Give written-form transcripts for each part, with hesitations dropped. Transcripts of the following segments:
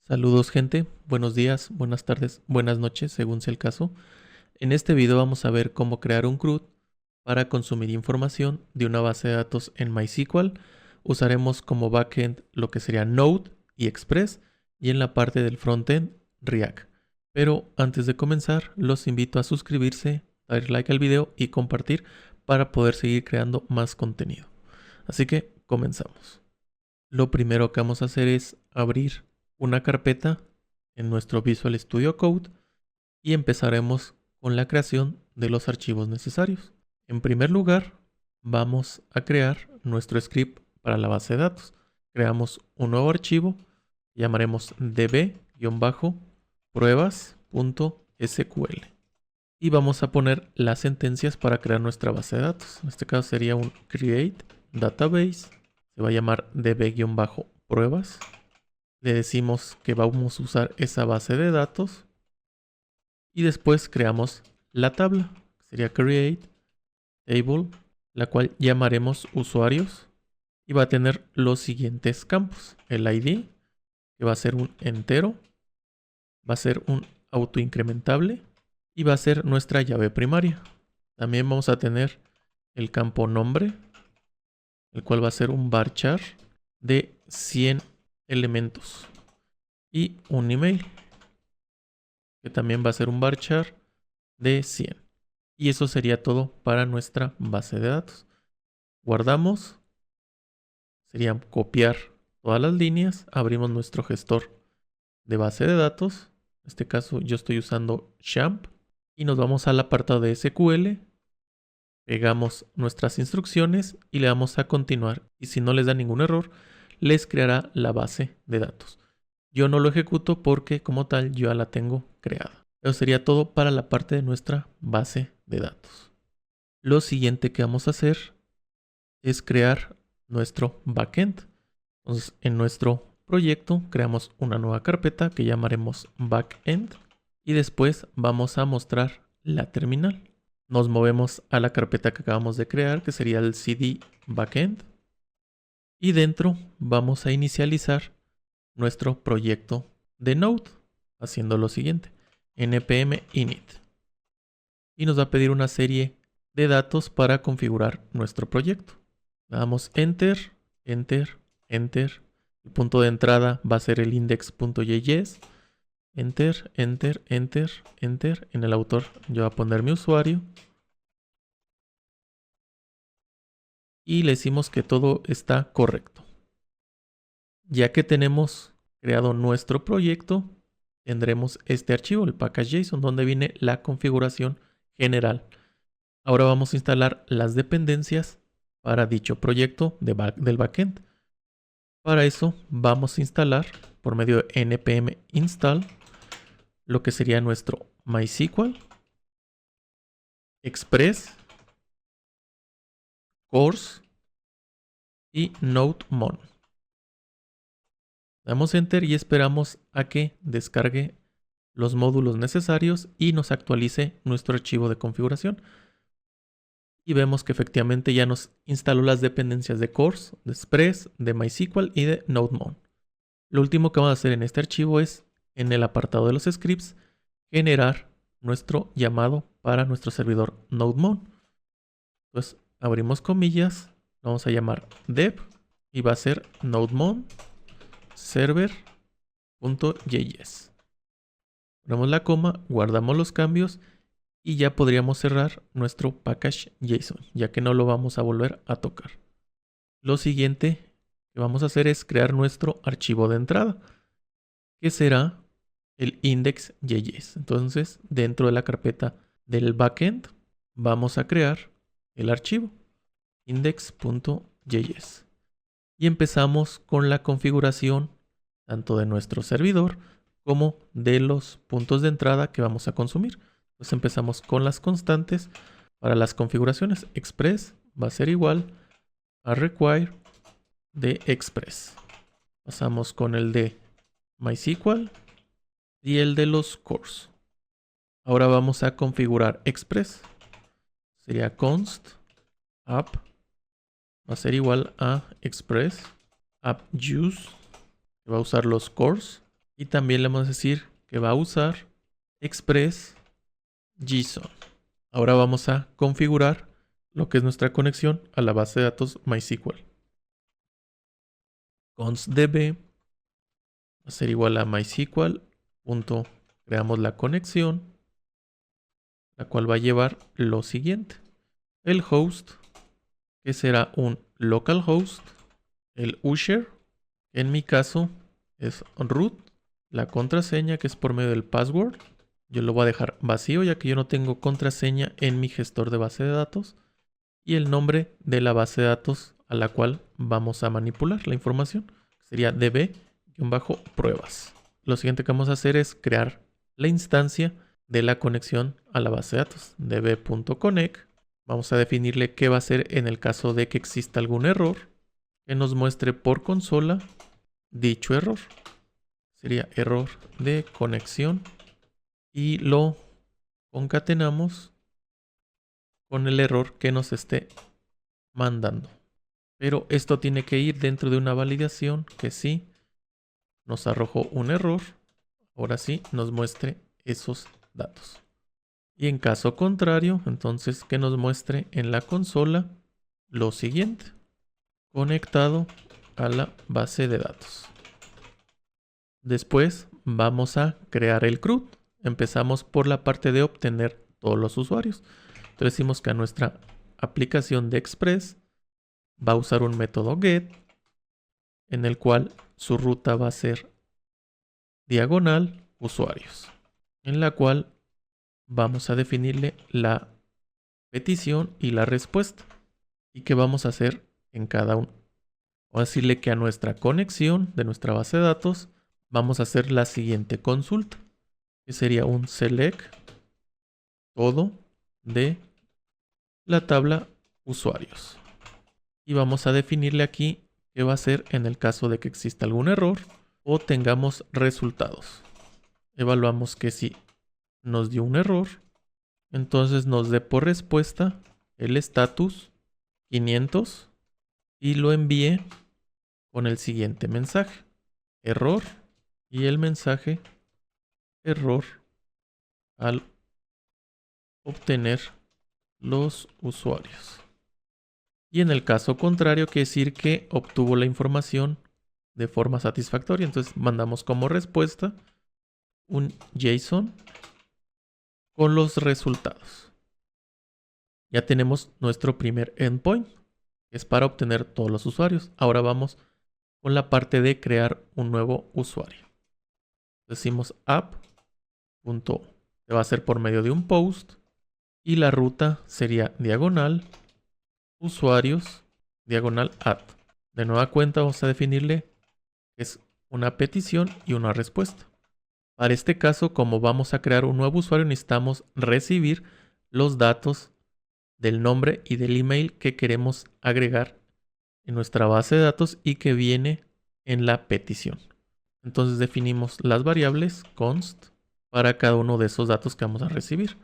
Saludos gente, buenos días, buenas tardes, buenas noches, según sea el caso. En este video vamos a ver cómo crear un CRUD para consumir información de una base de datos en MySQL. Usaremos como backend lo que sería Node y Express y en la parte del frontend React. Pero antes de comenzar, los invito a suscribirse, dar like al video y compartir para poder seguir creando más contenido. Así que comenzamos. Lo primero que vamos a hacer es abrir una carpeta en nuestro Visual Studio Code y empezaremos con la creación de los archivos necesarios. En primer lugar, vamos a crear nuestro script para la base de datos. Creamos un nuevo archivo, llamaremos db-pruebas.sql y vamos a poner las sentencias para crear nuestra base de datos. En este caso sería un create database, se va a llamar db-pruebas. Le decimos que vamos a usar esa base de datos y después creamos la tabla, que sería create table, la cual llamaremos usuarios y va a tener los siguientes campos: el ID, que va a ser un entero, va a ser un autoincrementable y va a ser nuestra llave primaria. También vamos a tener el campo nombre, el cual va a ser un varchar de 100 elementos y un email, que también va a ser un varchar de 100. Y eso sería todo para nuestra base de datos. Guardamos, sería copiar todas las líneas, abrimos nuestro gestor de base de datos. En este caso yo estoy usando XAMPP y nos vamos al apartado de SQL, pegamos nuestras instrucciones y le damos a continuar. Y si no les da ningún error, les creará la base de datos. Yo no lo ejecuto porque como tal yo ya la tengo creada. Eso sería todo para la parte de nuestra base de datos. Lo siguiente que vamos a hacer es crear nuestro backend. Entonces, en nuestro proyecto creamos una nueva carpeta que llamaremos backend y después vamos a mostrar la terminal. Nos movemos a la carpeta que acabamos de crear, que sería el cd backend, y dentro vamos a inicializar nuestro proyecto de Node haciendo lo siguiente: npm init, y nos va a pedir una serie de datos para configurar nuestro proyecto. Le damos enter, enter, enter. El punto de entrada va a ser el index.js. Enter, enter, enter, enter. En el autor yo voy a poner mi usuario y le decimos que todo está correcto. Ya que tenemos creado nuestro proyecto, tendremos este archivo, el package.json, donde viene la configuración general. Ahora vamos a instalar las dependencias para dicho proyecto del backend. Para eso vamos a instalar por medio de npm install lo que sería nuestro MySQL, Express, Course y NodeMon. Damos enter y esperamos a que descargue los módulos necesarios y nos actualice nuestro archivo de configuración. Y vemos que efectivamente ya nos instaló las dependencias de Course, de Express, de MySQL y de NodeMon. Lo último que vamos a hacer en este archivo es, en el apartado de los scripts, generar nuestro llamado para nuestro servidor NodeMon. Entonces abrimos comillas, vamos a llamar dev y va a ser NodeMon server.js. Ponemos la coma, guardamos los cambios y ya podríamos cerrar nuestro package.json, ya que no lo vamos a volver a tocar. Lo siguiente que vamos a hacer es crear nuestro archivo de entrada, que será el index.js. Entonces, dentro de la carpeta del backend, vamos a crear el archivo index.js. Y empezamos con la configuración tanto de nuestro servidor como de los puntos de entrada que vamos a consumir. Entonces empezamos con las constantes para las configuraciones. Express va a ser igual a require de Express. Pasamos con el de MySQL y el de los cores. Ahora vamos a configurar Express. Sería const app va a ser igual a Express app use, que va a usar los cores, Y también le vamos a decir que va a usar Express JSON. Ahora vamos a configurar lo que es nuestra conexión a la base de datos MySQL. constdb va a ser igual a MySQL. Creamos la conexión, la cual va a llevar lo siguiente. El host, que será un localhost. El user, en mi caso, es root. La contraseña, que es por medio del password. Yo lo voy a dejar vacío, ya que yo no tengo contraseña en mi gestor de base de datos. Y el nombre de la base de datos a la cual vamos a manipular la información. Sería db-pruebas. Lo siguiente que vamos a hacer es crear la instancia de la conexión a la base de datos. db.connect. Vamos a definirle qué va a hacer en el caso de que exista algún error. Que nos muestre por consola dicho error. Sería error de conexión. Y lo concatenamos con el error que nos esté mandando. Pero esto tiene que ir dentro de una validación que sí nos arrojó un error. Ahora sí nos muestre esos datos. Y en caso contrario, entonces que nos muestre en la consola lo siguiente. Conectado a la base de datos. Después vamos a crear el CRUD. Empezamos por la parte de obtener todos los usuarios. Entonces decimos que a nuestra aplicación de Express va a usar un método get en el cual su ruta va a ser diagonal usuarios, en la cual vamos a definirle la petición y la respuesta. ¿Y qué vamos a hacer en cada uno? Vamos a decirle que a nuestra conexión de nuestra base de datos vamos a hacer la siguiente consulta, que sería un select todo de la tabla usuarios. Y vamos a definirle aquí qué va a hacer en el caso de que exista algún error o tengamos resultados. Evaluamos que si nos dio un error, entonces nos dé por respuesta el status 500 y lo envíe con el siguiente mensaje. Error y el mensaje error al obtener los usuarios. Y en el caso contrario, quiere decir que obtuvo la información de forma satisfactoria. Entonces mandamos como respuesta un JSON con los resultados. Ya tenemos nuestro primer endpoint, que es para obtener todos los usuarios. Ahora vamos con la parte de crear un nuevo usuario. Decimos app. Se va a hacer por medio de un post. Y la ruta sería diagonal usuarios diagonal add. De nueva cuenta vamos a definirle que es una petición y una respuesta. Para este caso, como vamos a crear un nuevo usuario, necesitamos recibir los datos del nombre y del email que queremos agregar en nuestra base de datos y que viene en la petición. Entonces definimos las variables const para cada uno de esos datos que vamos a recibir.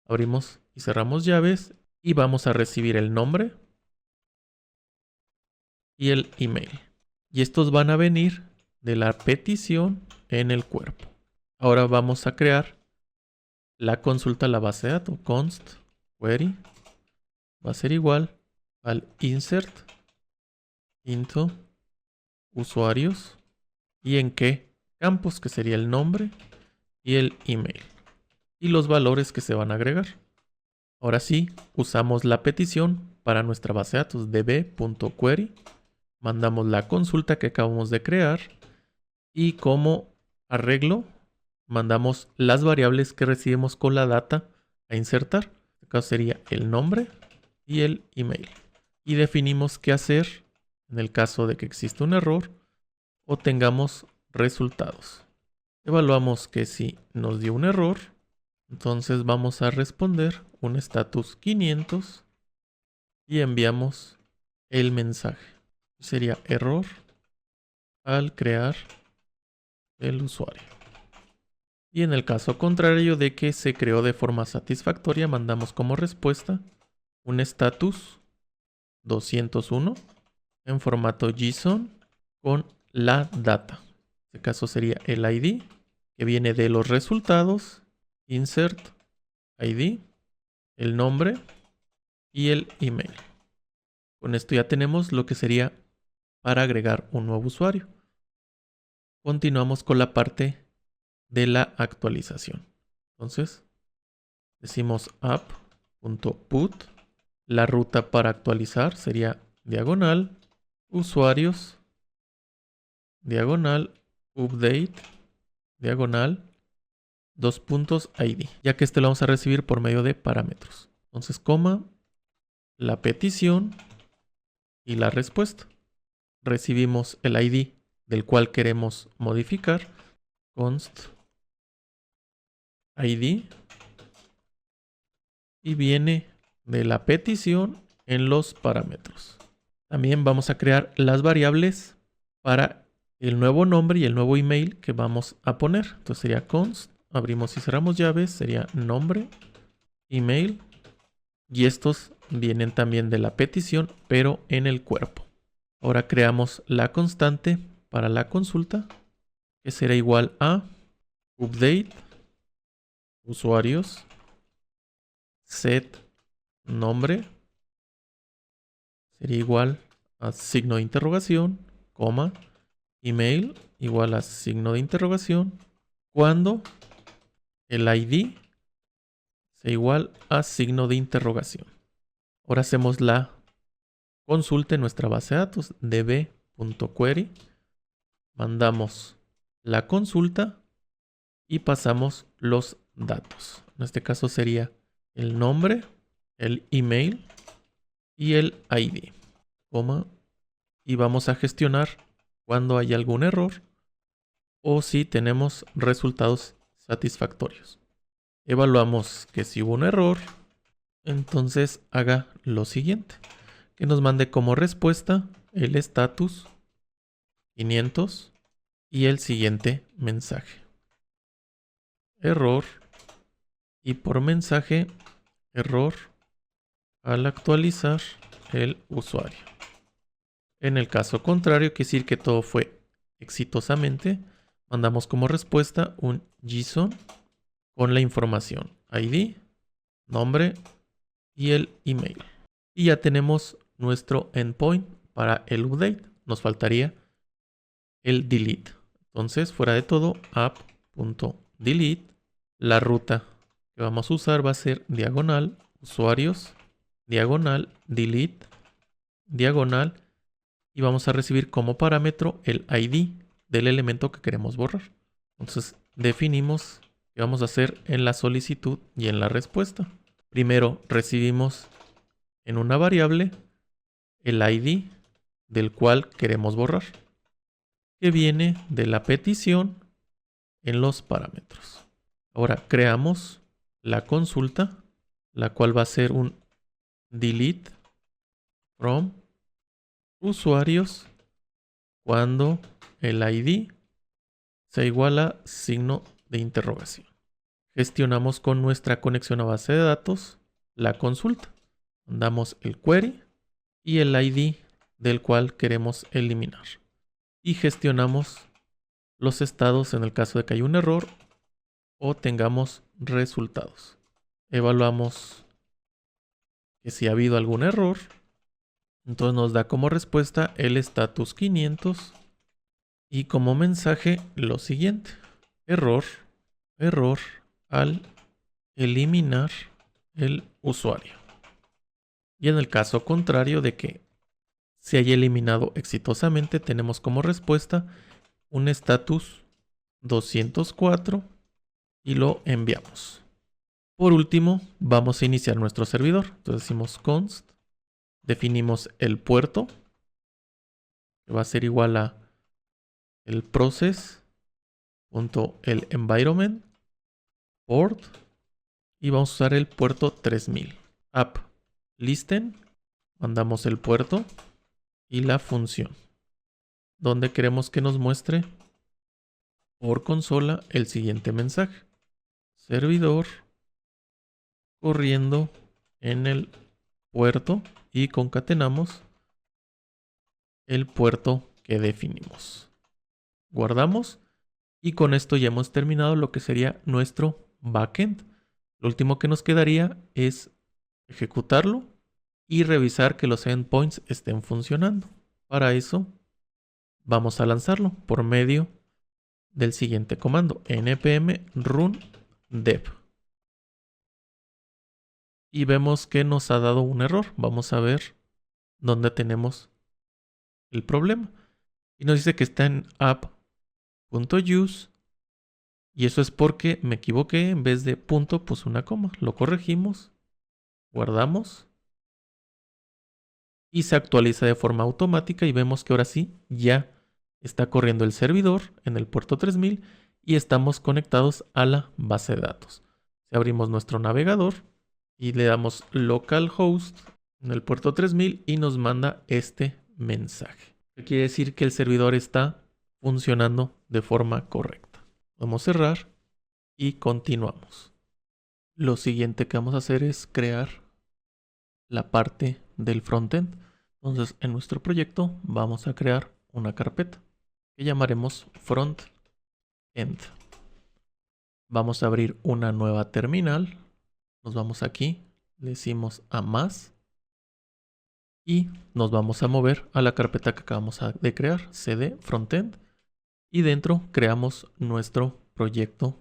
Abrimos y cerramos llaves y vamos a recibir el nombre y el email. Y estos van a venir de la petición en el cuerpo. Ahora vamos a crear la consulta a la base de datos. Const query va a ser igual al insert into usuarios y en qué campos, que sería el nombre y el email y los valores que se van a agregar. Ahora sí, usamos la petición para nuestra base de datos db.query. Mandamos la consulta que acabamos de crear y como arreglo mandamos las variables que recibimos con la data a insertar. En este caso sería el nombre y el email. Y definimos qué hacer en el caso de que exista un error o tengamos resultados. Evaluamos que si nos dio un error, entonces vamos a responder un status 500 y enviamos el mensaje. Sería error al crear el usuario. Y en el caso contrario de que se creó de forma satisfactoria, mandamos como respuesta un status 201 en formato JSON con la data. En este caso sería el ID, que viene de los resultados, insert ID, el nombre y el email. Con esto ya tenemos lo que sería para agregar un nuevo usuario. Continuamos con la parte de la actualización. Entonces, decimos app.put. La ruta para actualizar sería diagonal, usuarios, diagonal, update, diagonal, ID, ya que este lo vamos a recibir por medio de parámetros. Entonces, coma, la petición y la respuesta. Recibimos el ID del cual queremos modificar, const ID, y viene de la petición en los parámetros. También vamos a crear las variables para el nuevo nombre y el nuevo email que vamos a poner. Entonces sería const, abrimos y cerramos llaves, sería nombre, email, y estos vienen también de la petición, pero en el cuerpo. Ahora creamos la constante para la consulta, que será igual a update, usuarios, set nombre, sería igual a signo de interrogación, coma, email igual a signo de interrogación, cuando el ID sea igual a signo de interrogación. Ahora hacemos la consulta en nuestra base de datos, db.query, mandamos la consulta y pasamos los datos. En este caso sería el nombre, el email y el ID, coma, y vamos a gestionar cuando hay algún error o si tenemos resultados satisfactorios. Evaluamos que si hubo un error, entonces haga lo siguiente, que nos mande como respuesta el status 500 y el siguiente mensaje. Error, y por mensaje, error al actualizar el usuario. En el caso contrario, quiere decir que todo fue exitosamente, mandamos como respuesta un JSON con la información ID, nombre y el email. Y ya tenemos nuestro endpoint para el update. Nos faltaría el delete. Entonces, fuera de todo, app.delete. La ruta que vamos a usar va a ser diagonal, usuarios, diagonal, delete, diagonal, y vamos a recibir como parámetro el ID del elemento que queremos borrar. Entonces, definimos qué vamos a hacer en la solicitud y en la respuesta. Primero, recibimos en una variable el ID del cual queremos borrar, que viene de la petición en los parámetros. Ahora creamos la consulta, la cual va a ser un delete from usuarios cuando el ID sea igual a signo de interrogación. Gestionamos con nuestra conexión a base de datos la consulta. Mandamos el query y el ID del cual queremos eliminar. Y gestionamos los estados en el caso de que haya un error o tengamos resultados. Evaluamos que si ha habido algún error, entonces nos da como respuesta el status 500 y como mensaje lo siguiente: error al eliminar el usuario. Y en el caso contrario de que se haya eliminado exitosamente, tenemos como respuesta un status 204 y lo enviamos. Por último, vamos a iniciar nuestro servidor. Entonces decimos const, definimos el puerto, que va a ser igual a el process.el environment port, y vamos a usar el puerto 3000. App listen, mandamos el puerto y la función, donde queremos que nos muestre por consola el siguiente mensaje: servidor corriendo en el puerto, y concatenamos el puerto que definimos. Guardamos Y con esto ya hemos terminado lo que sería nuestro backend. Lo último que nos quedaría es ejecutarlo y revisar que los endpoints estén funcionando. Para eso vamos a lanzarlo por medio del siguiente comando, npm run dev. Y vemos que nos ha dado un error. Vamos a ver dónde tenemos el problema. Y nos dice que está en app.use. Y eso es porque me equivoqué. En vez de punto puse una coma. Lo corregimos. Guardamos. Y se actualiza de forma automática. Y vemos que ahora sí ya está corriendo el servidor en el puerto 3000. Y estamos conectados a la base de datos. Si abrimos nuestro navegador y le damos localhost en el puerto 3000 y nos manda este mensaje. Que quiere decir que el servidor está funcionando de forma correcta. Vamos a cerrar y continuamos. Lo siguiente que vamos a hacer es crear la parte del frontend. Entonces, en nuestro proyecto vamos a crear una carpeta que llamaremos frontend. Vamos a abrir una nueva terminal. Nos vamos aquí, le decimos a más y nos vamos a mover a la carpeta que acabamos de crear, cd frontend, y dentro creamos nuestro proyecto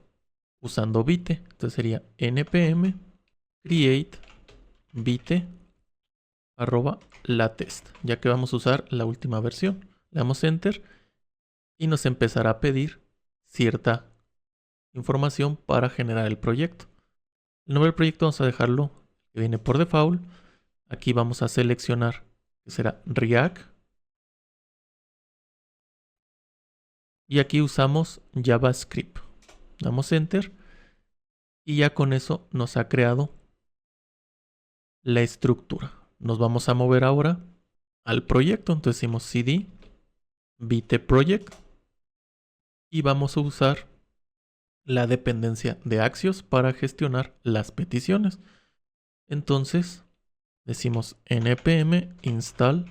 usando Vite. Entonces sería npm create vite @latest, ya que vamos a usar la última versión. Le damos enter y nos empezará a pedir cierta información para generar el proyecto. El nombre del proyecto vamos a dejarlo que viene por default. Aquí vamos a seleccionar que será React. Y aquí usamos JavaScript. Damos enter. Y ya con eso nos ha creado la estructura. Nos vamos a mover ahora al proyecto. Entonces decimos cd vite project. Y vamos a usar la dependencia de Axios para gestionar las peticiones. Entonces decimos npm install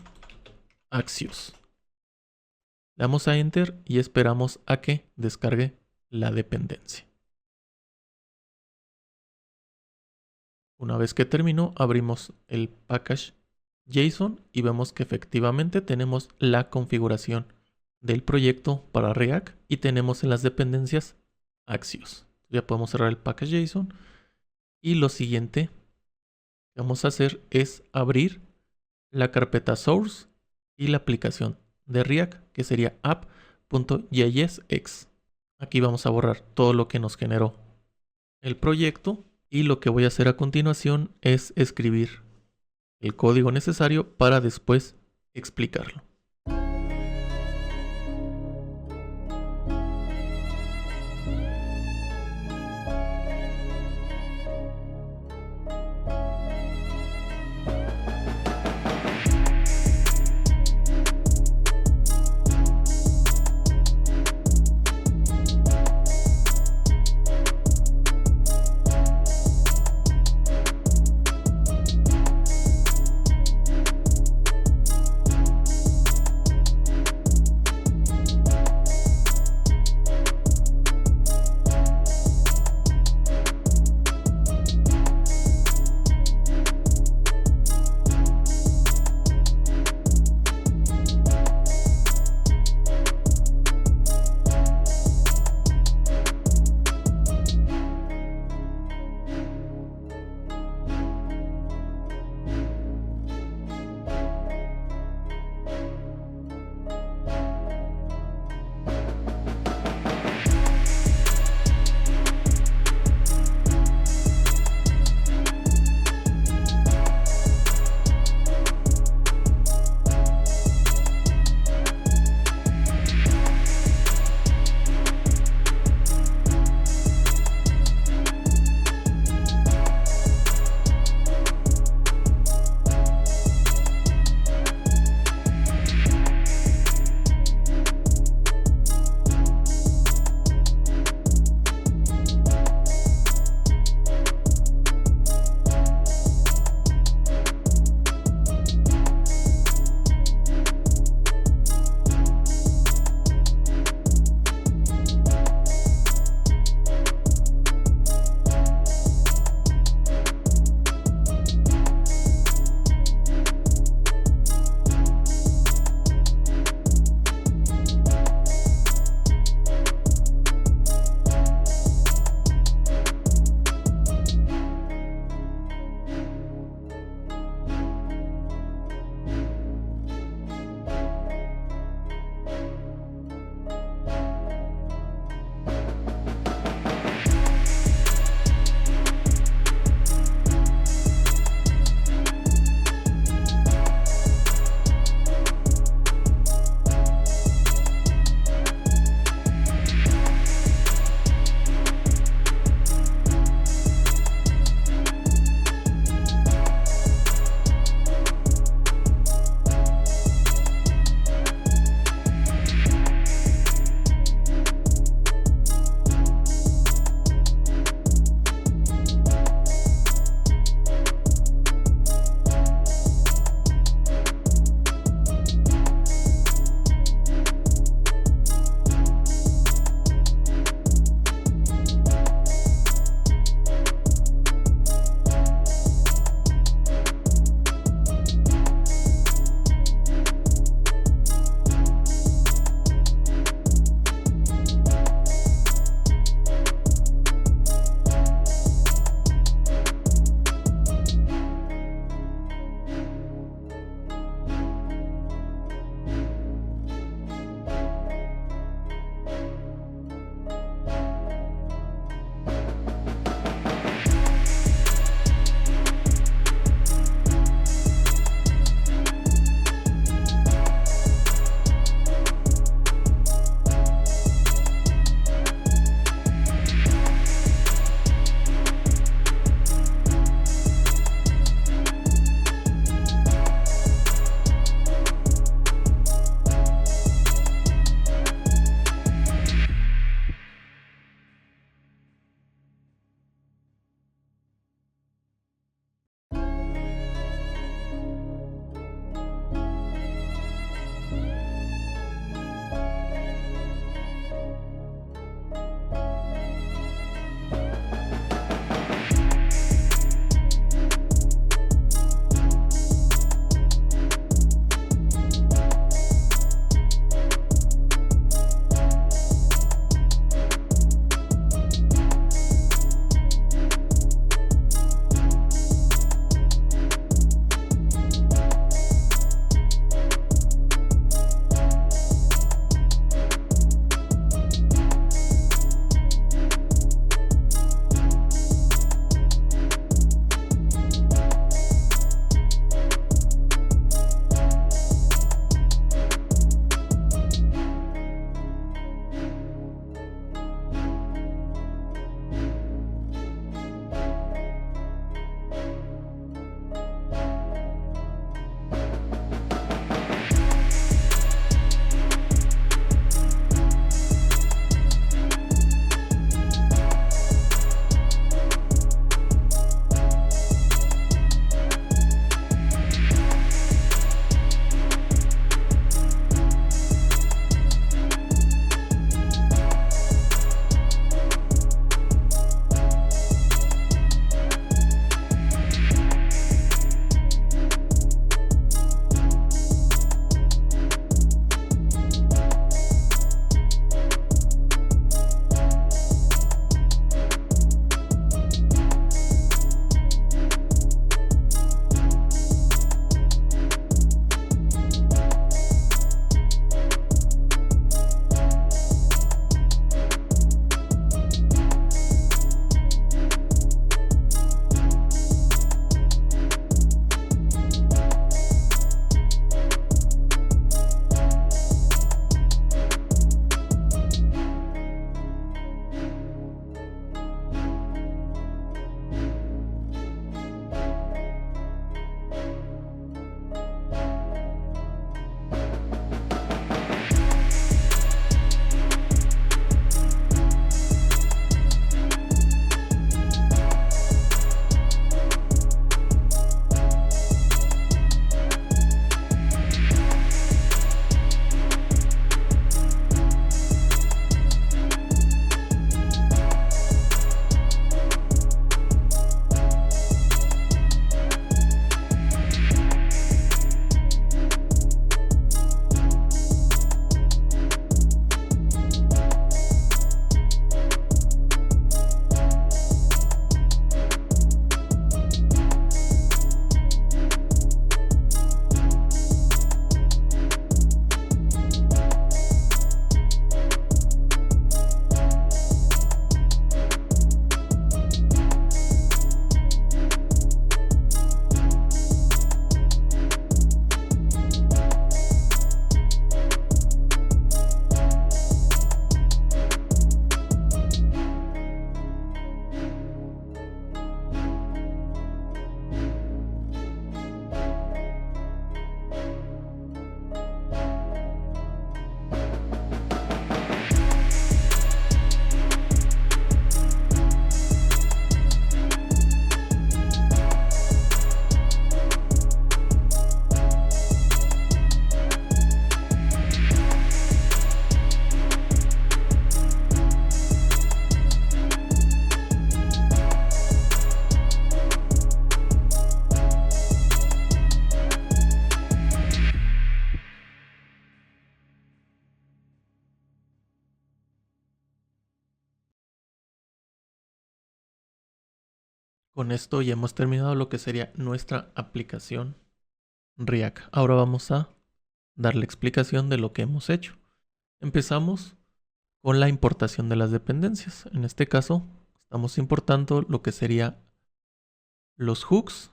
Axios. Le damos a enter y esperamos a que descargue la dependencia. Una vez que terminó, abrimos el package JSON y vemos que efectivamente tenemos la configuración del proyecto para React y tenemos en las dependencias Axios. Ya podemos cerrar el package JSON y lo siguiente que vamos a hacer es abrir la carpeta source y la aplicación de React, que sería app.jsx. Aquí vamos a borrar todo lo que nos generó el proyecto y lo que voy a hacer a continuación es escribir el código necesario para después explicarlo. Con esto ya hemos terminado lo que sería nuestra aplicación React. Ahora vamos a dar la explicación de lo que hemos hecho. Empezamos con la importación de las dependencias. En este caso, estamos importando lo que sería los hooks,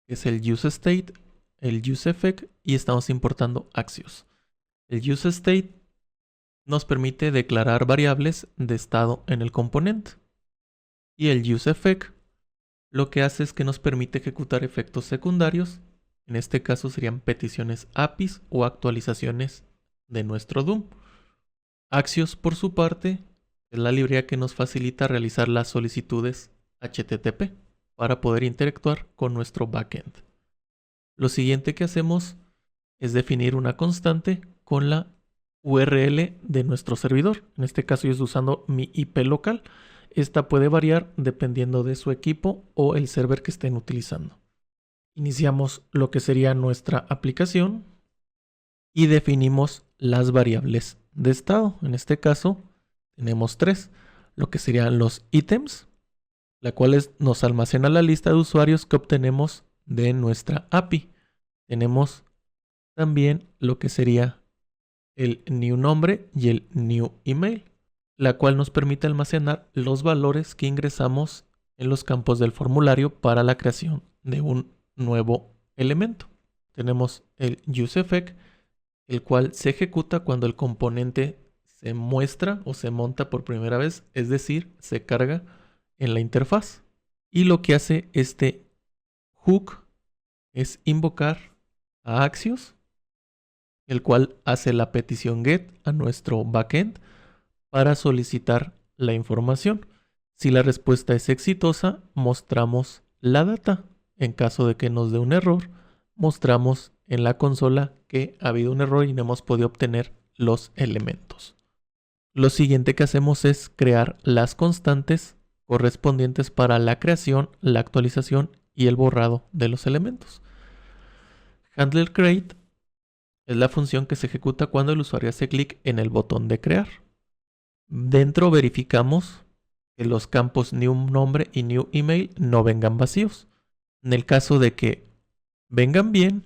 que es el useState, el useEffect, y estamos importando Axios. El useState nos permite declarar variables de estado en el componente. Y el useEffect lo que hace es que nos permite ejecutar efectos secundarios. En este caso serían peticiones APIs o actualizaciones de nuestro DOM. Axios, por su parte, es la librería que nos facilita realizar las solicitudes HTTP para poder interactuar con nuestro backend. Lo siguiente que hacemos es definir una constante con la URL de nuestro servidor. En este caso yo estoy usando mi IP local. Esta puede variar dependiendo de su equipo o el server que estén utilizando. Iniciamos lo que sería nuestra aplicación y definimos las variables de estado. En este caso tenemos 3, lo que serían los ítems, la cual nos almacena la lista de usuarios que obtenemos de nuestra API. Tenemos también lo que sería el new nombre y el new email, la cual nos permite almacenar los valores que ingresamos en los campos del formulario para la creación de un nuevo elemento. Tenemos el useEffect, el cual se ejecuta cuando el componente se muestra o se monta por primera vez, es decir, se carga en la interfaz. Y lo que hace este hook es invocar a Axios, el cual hace la petición GET a nuestro backend para solicitar la información. Si la respuesta es exitosa, mostramos la data. En caso de que nos dé un error, mostramos en la consola que ha habido un error y no hemos podido obtener los elementos. Lo siguiente que hacemos es crear las constantes correspondientes para la creación, la actualización y el borrado de los elementos. Handler create es la función que se ejecuta cuando el usuario hace clic en el botón de crear. Dentro verificamos que los campos new nombre y new email no vengan vacíos. En el caso de que vengan bien,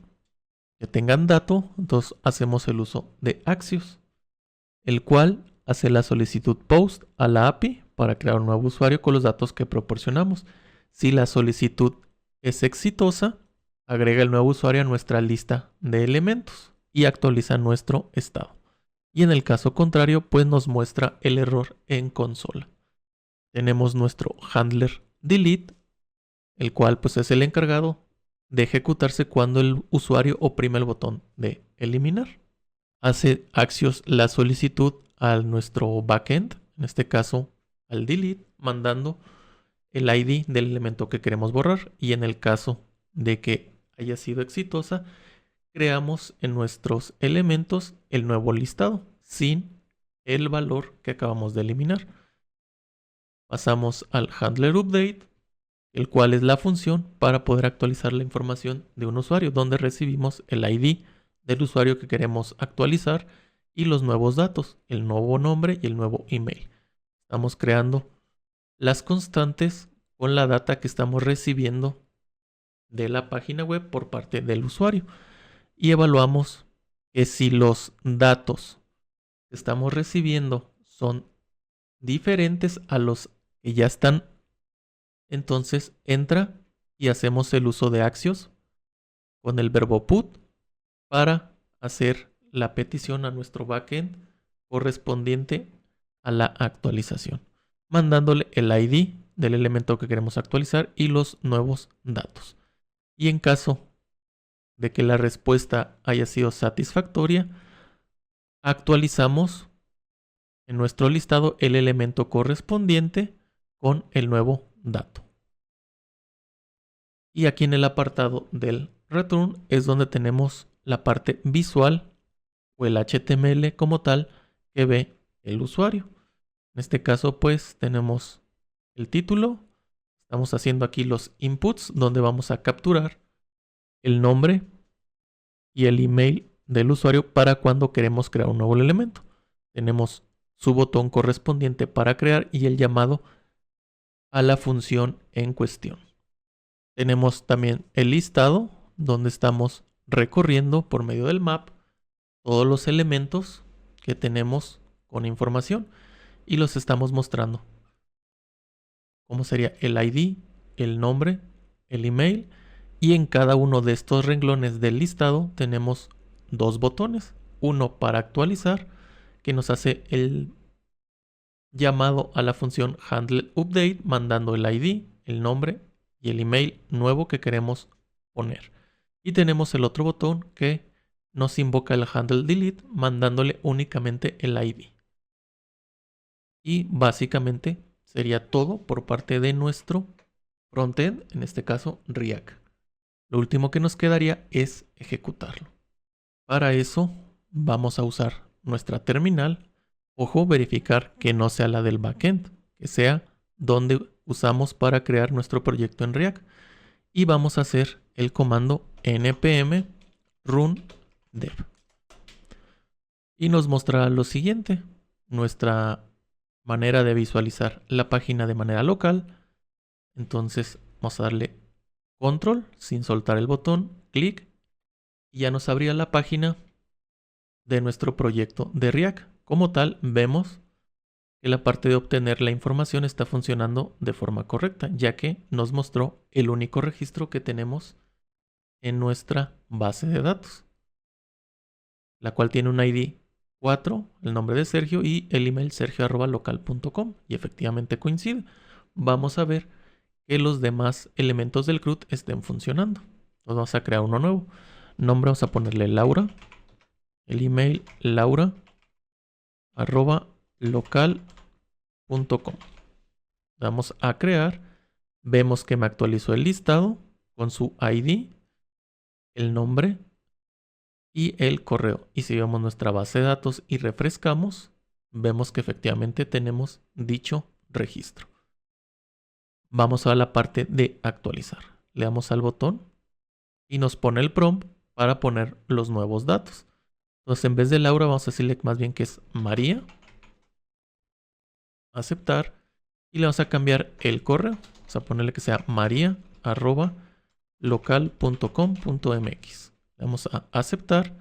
que tengan dato, entonces hacemos el uso de Axios, el cual hace la solicitud post a la API para crear un nuevo usuario con los datos que proporcionamos. Si la solicitud es exitosa, agrega el nuevo usuario a nuestra lista de elementos y actualiza nuestro estado. Y en el caso contrario, pues nos muestra el error en consola. Tenemos nuestro handler delete, el cual pues es el encargado de ejecutarse cuando el usuario oprime el botón de eliminar. Hace Axios la solicitud a nuestro backend, en este caso al delete, mandando el ID del elemento que queremos borrar. Y en el caso de que haya sido exitosa, creamos en nuestros elementos el nuevo listado sin el valor que acabamos de eliminar. Pasamos al handler update, el cual es la función para poder actualizar la información de un usuario, donde recibimos el ID del usuario que queremos actualizar y los nuevos datos, el nuevo nombre y el nuevo email. Estamos creando las constantes con la data que estamos recibiendo de la página web por parte del usuario. Y evaluamos que si los datos que estamos recibiendo son diferentes a los que ya están, entonces entra y hacemos el uso de Axios con el verbo put para hacer la petición a nuestro backend correspondiente a la actualización, mandándole el ID del elemento que queremos actualizar y los nuevos datos. Y en caso de que la respuesta haya sido satisfactoria, actualizamos en nuestro listado el elemento correspondiente con el nuevo dato. Y aquí en el apartado del return es donde tenemos la parte visual o el HTML como tal que ve el usuario. En este caso pues tenemos el título. Estamos haciendo aquí los inputs donde vamos a capturar el nombre y el email del usuario para cuando queremos crear un nuevo elemento. Tenemos su botón correspondiente para crear y el llamado a la función en cuestión. Tenemos también el listado, donde estamos recorriendo por medio del map todos los elementos que tenemos con información y los estamos mostrando. Como sería el ID, el nombre, el email, y en cada uno de estos renglones del listado tenemos dos botones. Uno para actualizar, que nos hace el llamado a la función handleUpdate, mandando el ID, el nombre y el email nuevo que queremos poner. Y tenemos el otro botón que nos invoca el handleDelete, mandándole únicamente el ID. Y básicamente sería todo por parte de nuestro frontend, en este caso React. Lo último que nos quedaría es ejecutarlo. Para eso vamos a usar nuestra terminal. Ojo, verificar que no sea la del backend, que sea donde usamos para crear nuestro proyecto en React. Y vamos a hacer el comando npm run dev. Y nos mostrará lo siguiente: nuestra manera de visualizar la página de manera local. Entonces vamos a darle control sin soltar el botón, clic, y ya nos abrirá la página de nuestro proyecto de React. Como tal, vemos que la parte de obtener la información está funcionando de forma correcta, ya que nos mostró el único registro que tenemos en nuestra base de datos, la cual tiene un ID 4, el nombre de Sergio y el email sergio@local.com, y efectivamente coincide. Vamos a ver que los demás elementos del CRUD estén funcionando. Nos vamos a crear uno nuevo. Nombre vamos a ponerle Laura. El email laura@local.com. Vamos a crear. Vemos que me actualizó el listado con su ID, el nombre y el correo. Y si vemos nuestra base de datos y refrescamos, vemos que efectivamente tenemos dicho registro. Vamos a la parte de actualizar. Le damos al botón y nos pone el prompt para poner los nuevos datos. Entonces, en vez de Laura, vamos a decirle más bien que es María. Aceptar. Y le vamos a cambiar el correo. Vamos a ponerle que sea maria@local.com.mx. Le vamos a aceptar.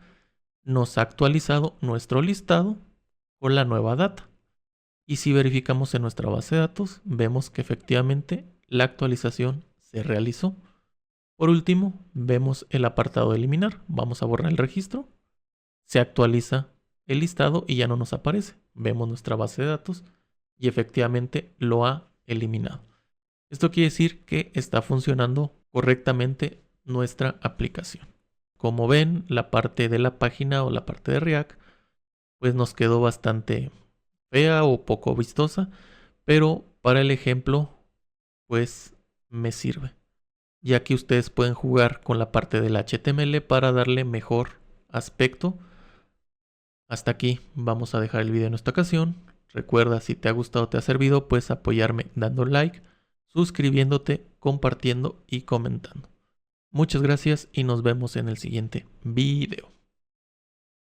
Nos ha actualizado nuestro listado con la nueva data. Y si verificamos en nuestra base de datos, vemos que efectivamente la actualización se realizó. Por último, vemos el apartado de eliminar. Vamos a borrar el registro. Se actualiza el listado y ya no nos aparece. Vemos nuestra base de datos y efectivamente lo ha eliminado. Esto quiere decir que está funcionando correctamente nuestra aplicación. Como ven, la parte de la página o la parte de React pues nos quedó bastante fea o poco vistosa, pero para el ejemplo pues me sirve, ya que ustedes pueden jugar con la parte del HTML para darle mejor aspecto. Hasta aquí vamos a dejar el video en esta ocasión. Recuerda, si te ha gustado o te ha servido, puedes apoyarme dando like, suscribiéndote, compartiendo y comentando. Muchas gracias y nos vemos en el siguiente video.